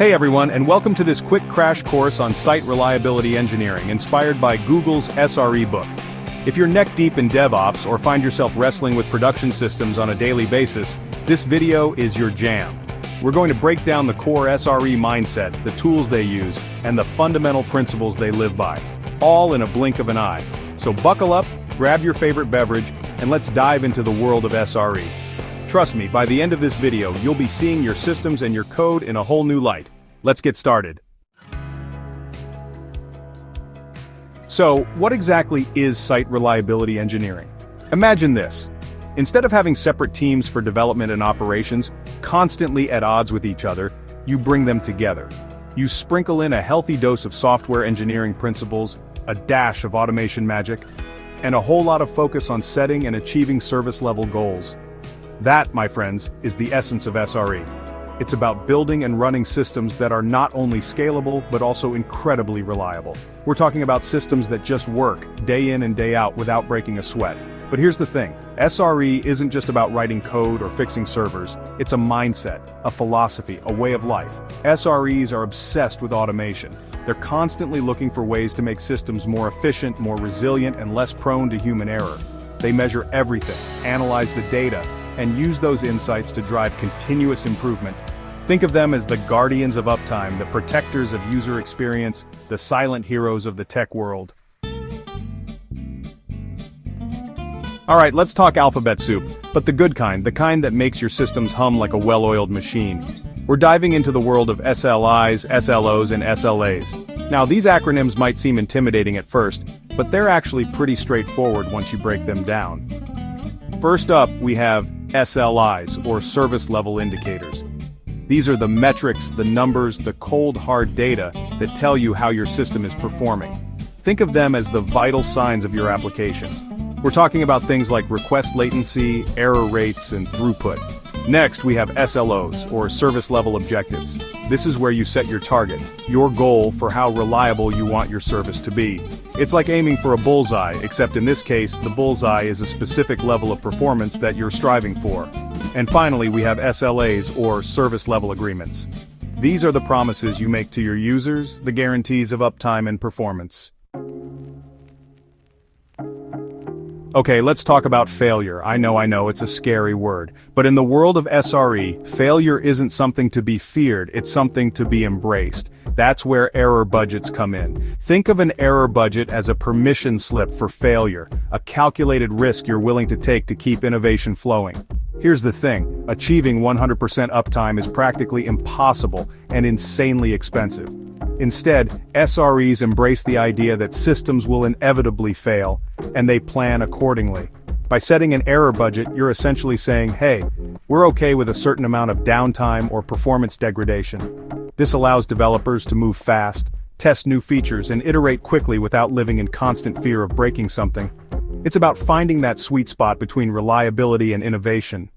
Hey everyone, and welcome to this quick crash course on site reliability engineering inspired by Google's SRE book. If you're neck deep in DevOps or find yourself wrestling with production systems on a daily basis, this video is your jam. We're going to break down the core SRE mindset, the tools they use, and the fundamental principles they live by, all in a blink of an eye. So buckle up, grab your favorite beverage, and let's dive into the world of SRE. Trust me, by the end of this video, you'll be seeing your systems and your code in a whole new light. Let's get started. So, what exactly is site reliability engineering? Imagine this. Instead of having separate teams for development and operations, constantly at odds with each other, you bring them together. You sprinkle in a healthy dose of software engineering principles, a dash of automation magic, and a whole lot of focus on setting and achieving service-level goals. That, my friends, is the essence of SRE. It's about building and running systems that are not only scalable, but also incredibly reliable. We're talking about systems that just work, day in and day out without breaking a sweat. But here's the thing, SRE isn't just about writing code or fixing servers, it's a mindset, a philosophy, a way of life. SREs are obsessed with automation. They're constantly looking for ways to make systems more efficient, more resilient, and less prone to human error. They measure everything, analyze the data, and use those insights to drive continuous improvement. Think of them as the guardians of uptime, the protectors of user experience, the silent heroes of the tech world. Alright, let's talk alphabet soup, but the good kind, the kind that makes your systems hum like a well-oiled machine. We're diving into the world of SLIs, SLOs, and SLAs. Now, these acronyms might seem intimidating at first, but they're actually pretty straightforward once you break them down. First up, we have SLIs, or Service Level Indicators. These are the metrics, the numbers, the cold, hard data that tell you how your system is performing. Think of them as the vital signs of your application. We're talking about things like request latency, error rates, and throughput. Next, we have SLOs, or Service Level Objectives. This is where you set your target, your goal for how reliable you want your service to be. It's like aiming for a bullseye, except in this case, the bullseye is a specific level of performance that you're striving for. And finally, we have SLAs, or Service Level Agreements. These are the promises you make to your users, the guarantees of uptime and performance. Okay, let's talk about failure. I know, it's a scary word. But in the world of SRE, failure isn't something to be feared, it's something to be embraced. That's where error budgets come in. Think of an error budget as a permission slip for failure, a calculated risk you're willing to take to keep innovation flowing. Here's the thing, achieving 100% uptime is practically impossible and insanely expensive. Instead, SREs embrace the idea that systems will inevitably fail, and they plan accordingly. By setting an error budget, you're essentially saying, hey, we're okay with a certain amount of downtime or performance degradation. This allows developers to move fast, test new features, and iterate quickly without living in constant fear of breaking something. It's about finding that sweet spot between reliability and innovation.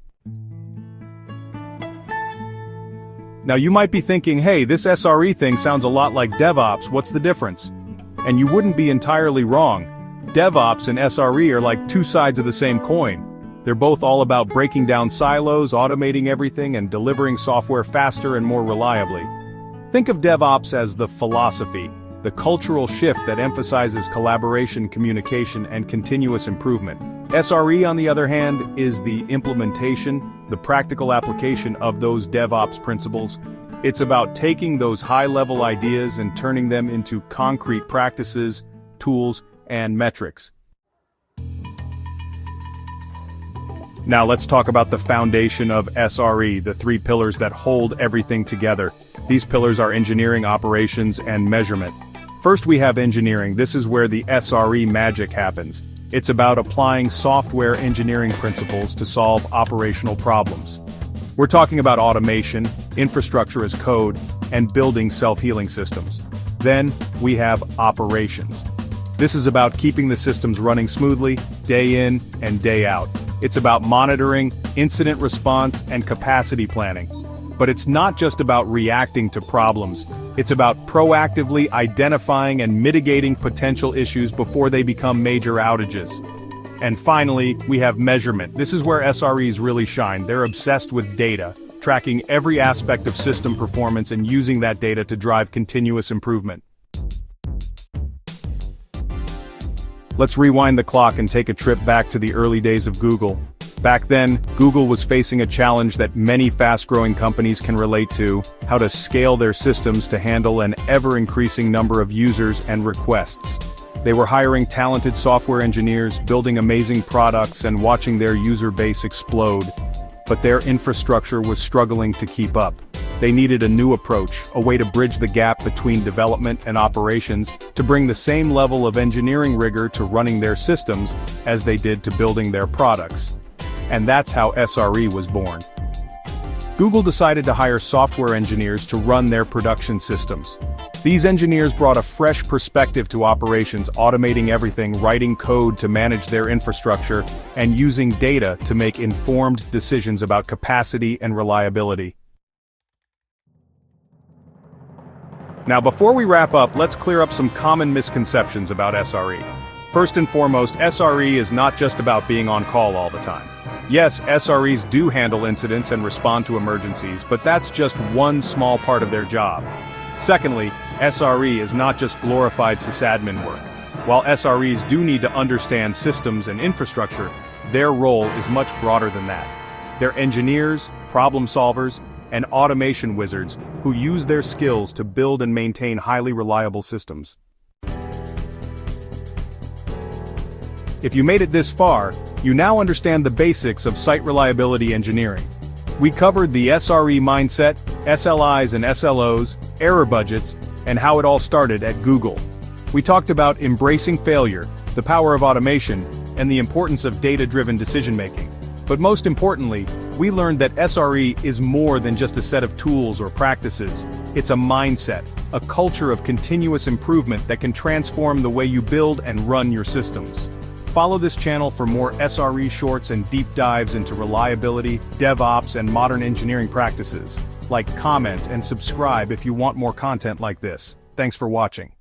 Now you might be thinking, hey, this SRE thing sounds a lot like DevOps, what's the difference? And you wouldn't be entirely wrong. DevOps and SRE are like two sides of the same coin. They're both all about breaking down silos, automating everything, and delivering software faster and more reliably. Think of DevOps as the philosophy, the cultural shift that emphasizes collaboration, communication, and continuous improvement. SRE, on the other hand, is the implementation, the practical application of those DevOps principles. It's about taking those high-level ideas and turning them into concrete practices, tools, and metrics. Now let's talk about the foundation of SRE, the three pillars that hold everything together. These pillars are engineering, operations, and measurement. First, we have engineering. This is where the SRE magic happens. It's about applying software engineering principles to solve operational problems. We're talking about automation, infrastructure as code, and building self-healing systems. Then, we have operations. This is about keeping the systems running smoothly, day in and day out. It's about monitoring, incident response, and capacity planning. But it's not just about reacting to problems. It's about proactively identifying and mitigating potential issues before they become major outages. And finally, we have measurement. This is where SREs really shine. They're obsessed with data. tracking every aspect of system performance and using that data to drive continuous improvement. Let's rewind the clock and take a trip back to the early days of Google. Back then, Google was facing a challenge that many fast-growing companies can relate to: how to scale their systems to handle an ever-increasing number of users and requests. They were hiring talented software engineers, building amazing products, and watching their user base explode. But their infrastructure was struggling to keep up. They needed a new approach, a way to bridge the gap between development and operations, to bring the same level of engineering rigor to running their systems as they did to building their products. And that's how SRE was born. Google decided to hire software engineers to run their production systems. These engineers brought a fresh perspective to operations, automating everything, writing code to manage their infrastructure, and using data to make informed decisions about capacity and reliability. Now, before we wrap up, let's clear up some common misconceptions about SRE. First and foremost, SRE is not just about being on call all the time. Yes, SREs do handle incidents and respond to emergencies, but that's just one small part of their job. Secondly, SRE is not just glorified sysadmin work. While SREs do need to understand systems and infrastructure, their role is much broader than that. They're engineers, problem solvers, and automation wizards who use their skills to build and maintain highly reliable systems. If you made it this far, you now understand the basics of site reliability engineering. We covered the SRE mindset, SLIs and SLOs, error budgets, and how it all started at Google. We talked about embracing failure, the power of automation, and the importance of data-driven decision-making. But most importantly, we learned that SRE is more than just a set of tools or practices. It's a mindset, a culture of continuous improvement that can transform the way you build and run your systems. Follow this channel for more SRE shorts and deep dives into reliability, DevOps, and modern engineering practices. Like, comment, and subscribe if you want more content like this. Thanks for watching.